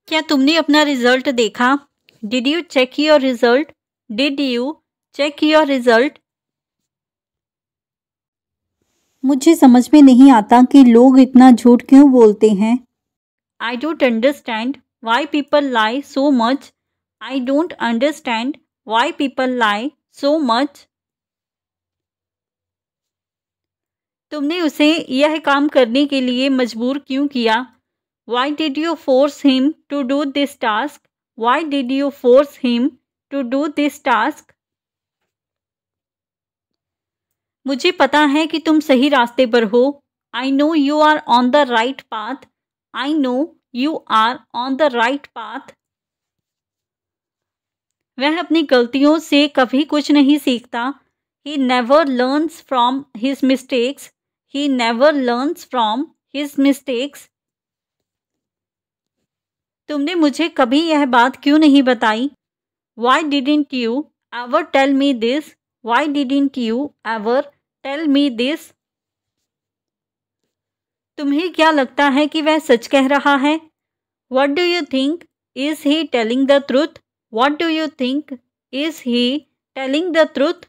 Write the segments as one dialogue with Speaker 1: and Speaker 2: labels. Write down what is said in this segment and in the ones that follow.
Speaker 1: क्या तुमने अपना रिजल्ट देखा? Did you check your result? Did you check your result?
Speaker 2: मुझे समझ में नहीं आता कि लोग इतना झूठ क्यों बोलते हैं।
Speaker 1: I don't understand why people lie so much. I don't understand why people lie so much. तुमने उसे यह काम करने के लिए मजबूर क्यों किया? Why did you force him to do this task? Why did you force him to do this task? मुझे पता है कि तुम सही रास्ते पर हो। I know you are on the right path. I know you are on the right path. वह अपनी गलतियों से कभी कुछ नहीं सीखता। He never learns from his mistakes. He never learns from his mistakes. तुमने मुझे कभी यह बात क्यों नहीं बताई? Why didn't you ever tell me this? Why didn't you ever tell me this? तुम्हें क्या लगता है कि वह सच कह रहा है? What do you think? Is he telling the truth? What do you think? Is he telling the truth?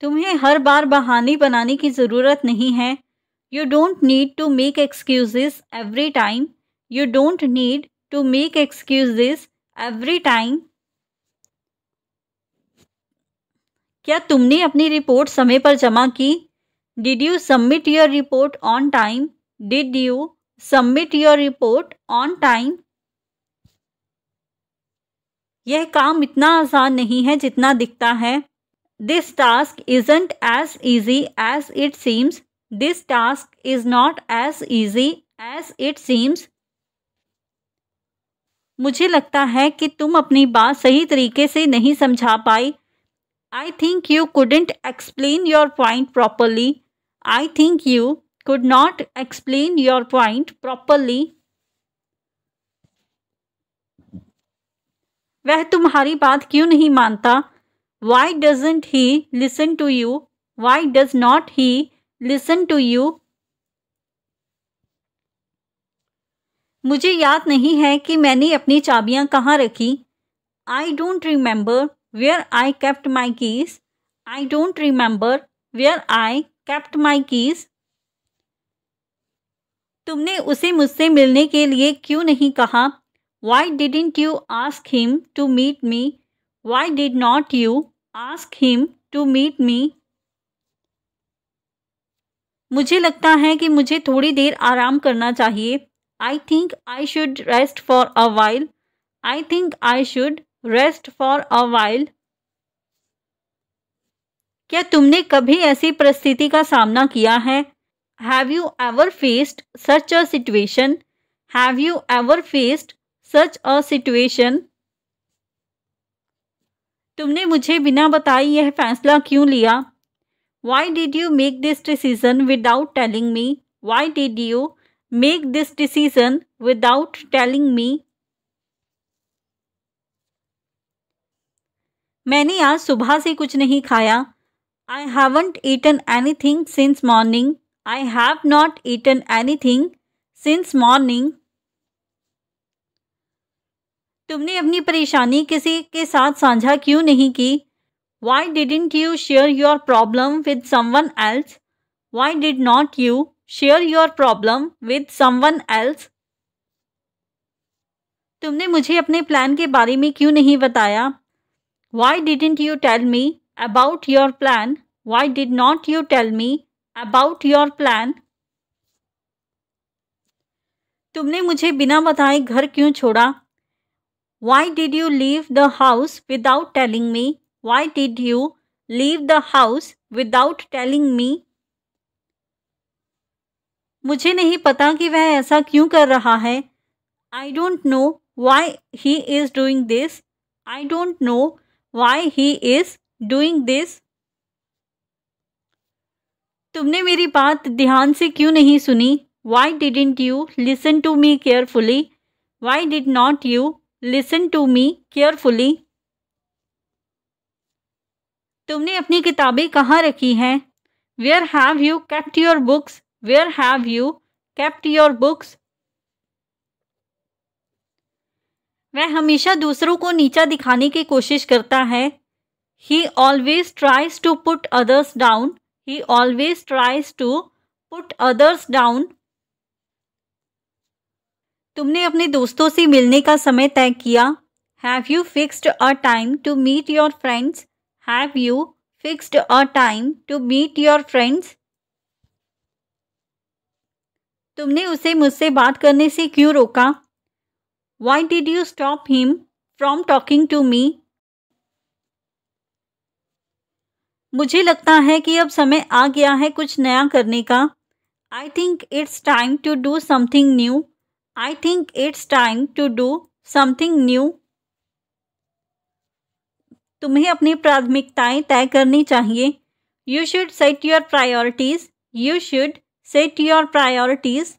Speaker 1: तुम्हें हर बार बहाने बनाने की ज़रूरत नहीं है। You don't need to make excuses every time. You don't need to make excuses every time. क्या तुमने अपनी रिपोर्ट समय पर जमा की? Did you submit your report on time? Did you submit your report on time? यह काम इतना आसान नहीं है जितना दिखता है। This task isn't as easy as it seems. This task is not as easy as it seems. मुझे लगता है कि तुम अपनी बात सही तरीके से नहीं समझा पाई। I think you couldn't explain your point properly. I think you could not explain your point properly. वह तुम्हारी बात क्यों नहीं मानता? Why doesn't he listen to you? Why does not he listen to you? मुझे याद नहीं है कि मैंने अपनी चाबियां कहाँ रखी। I don't remember where I kept my keys. I don't remember where I kept my keys. तुमने उसे मुझसे मिलने के लिए क्यों नहीं कहा? Why didn't you ask him to meet me? Why did not you ask him to meet me? मुझे लगता है कि मुझे थोड़ी देर आराम करना चाहिए। I think I should rest for a while. I think I should rest for a while. क्या तुमने कभी ऐसी परिस्थिति का सामना किया है? Have you ever faced such a situation? Have you ever faced such a situation? तुमने मुझे बिना बताए यह फैसला क्यों लिया? Why did you make this decision without telling me? Why did you make this decision without telling me? मैंने आज सुबह से कुछ नहीं खाया। I haven't eaten anything since morning. I have not eaten anything since morning. तुमने अपनी परेशानी किसी के साथ साझा क्यों नहीं की? Why didn't you share your problem with someone else? Why did not you share your problem with someone else? तुमने मुझे अपने प्लान के बारे में क्यों नहीं बताया? Why didn't you tell me about your plan? Why did not you tell me about your plan? तुमने मुझे बिना बताए घर क्यों छोड़ा? Why did you leave the house without telling me? Why did you leave the house without telling me? मुझे नहीं पता कि वह ऐसा क्यों कर रहा है। I don't know why he is doing this. I don't know why he is doing this. तुमने मेरी बात ध्यान से क्यों नहीं सुनी? Why didn't you listen to me carefully? Why did not you listen to me carefully? तुमने अपनी किताबें कहाँ रखी हैं? Where have you kept your books? Where have you kept your books? वह हमेशा दूसरों को नीचा दिखाने की कोशिश करता है। He always tries to put others down. He always tries to put others down. तुमने अपने दोस्तों से मिलने का समय तय किया। Have you fixed a time to meet your friends? Have you fixed a time to meet your friends? तुमने उसे मुझसे बात करने से क्यों रोका? Why did you stop him from talking to me? मुझे लगता है कि अब समय आ गया है कुछ नया करने का। I think it's time to do something new. I think it's time to do something new. तुम्हें अपनी प्राथमिकताएं तय करनी चाहिए। You should set your priorities. You should set your priorities.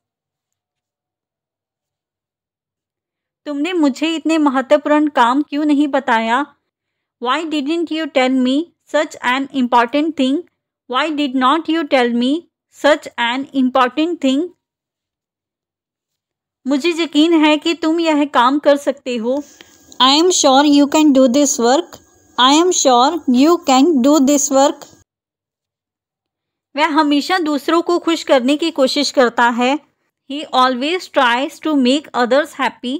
Speaker 1: तुमने मुझे इतने महत्वपूर्ण काम क्यों नहीं बताया? Why didn't you tell me such an important thing? Why did not you tell me such an important thing? मुझे यकीन है कि तुम यह काम कर सकते हो।
Speaker 2: I am sure you can do this work. I am sure you can do this work.
Speaker 1: वह हमेशा दूसरों को खुश करने की कोशिश करता है। He always tries to make others happy.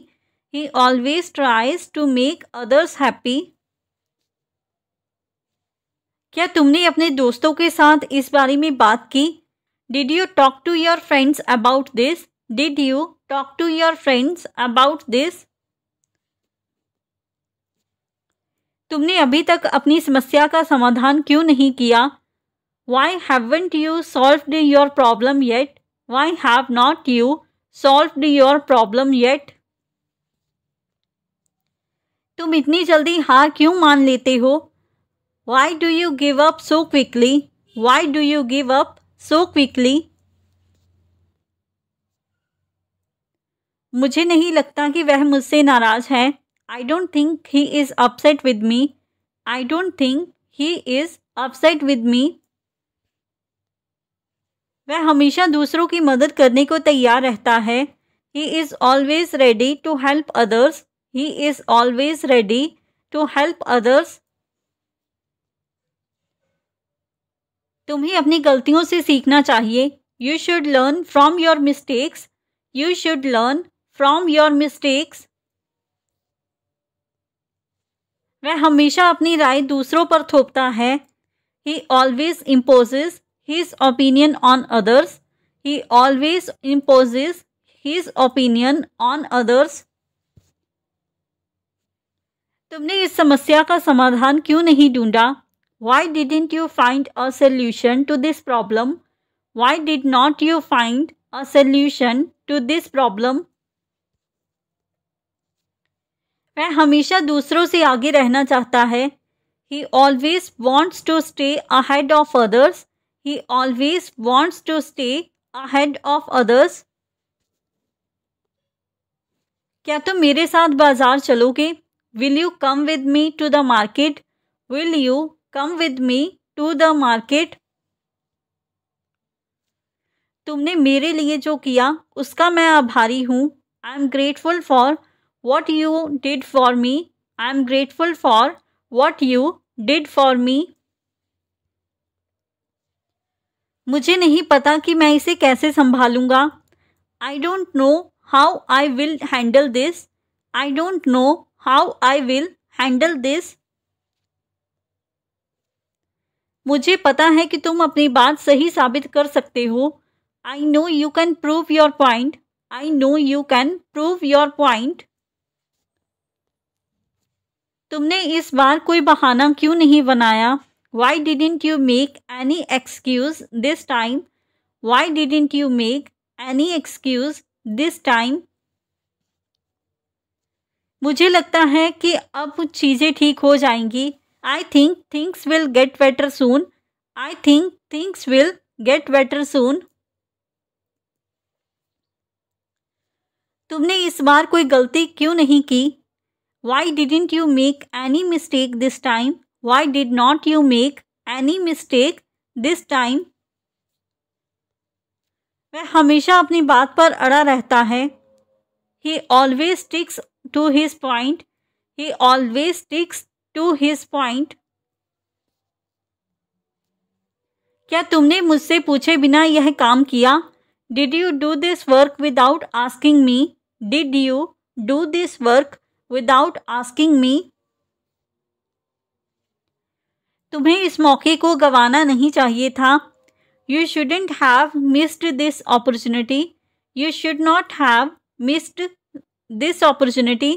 Speaker 1: He always tries to make others happy. क्या तुमने अपने दोस्तों के साथ इस बारे में बात की? Did you talk to your friends about this? Did you talk to your friends about this? तुमने अभी तक अपनी समस्या का समाधान क्यों नहीं किया? Why haven't you solved your problem yet? Why have not you solved your problem yet? तुम इतनी जल्दी हार क्यों मान लेते हो? Why do you give up so quickly? Why do you give up so quickly? मुझे नहीं लगता कि वह मुझसे नाराज है। I don't think he is upset with me. I don't think he is upset with me. वह हमेशा दूसरों की मदद करने को तैयार रहता है। He is always ready to help others. He is always ready to help others. तुम्हें अपनी गलतियों से सीखना चाहिए। You should learn from your mistakes. You should learn from your mistakes. वह हमेशा अपनी राय दूसरों पर थोपता है। He always imposes his opinion on others. He always imposes his opinion on others. तुमने इस समस्या का समाधान क्यों नहीं ढूंढा? Why didn't you find a solution to this problem? Why did not you find a solution to this problem? वह हमेशा दूसरों से आगे रहना चाहता है। He always wants to stay ahead of others. He always wants to stay ahead of others. क्या तुम मेरे साथ बाजार चलोगे? Will you come with me to the market? Will you come with me to the market? तुमने मेरे लिए जो किया उसका मैं आभारी हूँ। I am grateful for what you did for me. I am grateful for what you did for me. मुझे नहीं पता कि मैं इसे कैसे संभालूंगा। I don't know how I will handle this. I don't know how I will handle this. मुझे पता है कि तुम अपनी बात सही साबित कर सकते हो। I know you can prove your point. I know you can prove your point. तुमने इस बार कोई बहाना क्यों नहीं बनाया? Why didn't you make any excuse this time? Why didn't you make any excuse this time? मुझे लगता है कि अब चीज़ें ठीक हो जाएंगी। I think things will get better soon. I think things will get better soon. तुमने इस बार कोई गलती क्यों नहीं की? Why didn't you make any mistake this time? Why did not you make any mistake this time? वह हमेशा अपनी बात पर अड़ा रहता है। He always sticks to his point. He always sticks to his point. क्या तुमने मुझसे पूछे बिना यह काम किया? Did you do this work without asking me? Did you do this work without asking me? तुम्हें इस मौके को गंवाना नहीं चाहिए था. You shouldn't have missed this opportunity. You should not have missed this opportunity.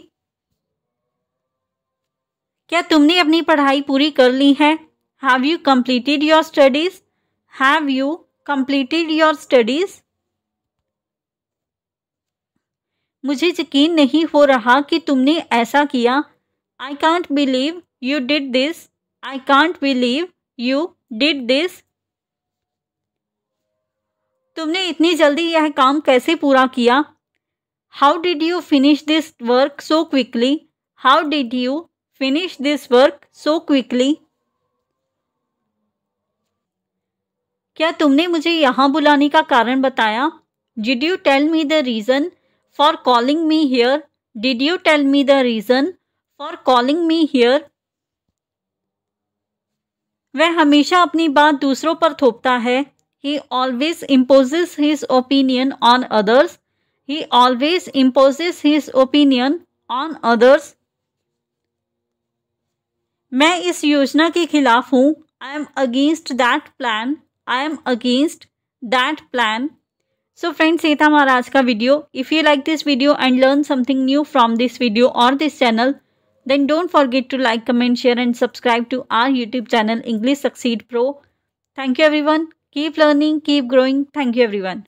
Speaker 1: क्या तुमने अपनी पढ़ाई पूरी कर ली है? Have you completed your studies? Have you completed your studies? मुझे यकीन नहीं हो रहा कि तुमने ऐसा किया. I can't believe you did this. I can't believe you did this. तुमने इतनी जल्दी यह काम कैसे पूरा किया? How did you finish this work so quickly? How did you finish this work so quickly? क्या तुमने मुझे यहाँ बुलाने का कारण बताया? Did you tell me the reason for calling me here? Did you tell me the reason for calling me here? वह हमेशा अपनी बात दूसरों पर थोपता है. He always imposes his opinion on others. He always imposes his opinion on others. मैं इस योजना के खिलाफ हूँ. I am against that plan. I am against that plan. So friends, ये था हमारा आज का video. If you like this video and learn something new from this video or this channel, then don't forget to like, comment, share and subscribe to our YouTube channel English Succeed Pro. Thank you everyone. Keep learning, keep growing. Thank you everyone.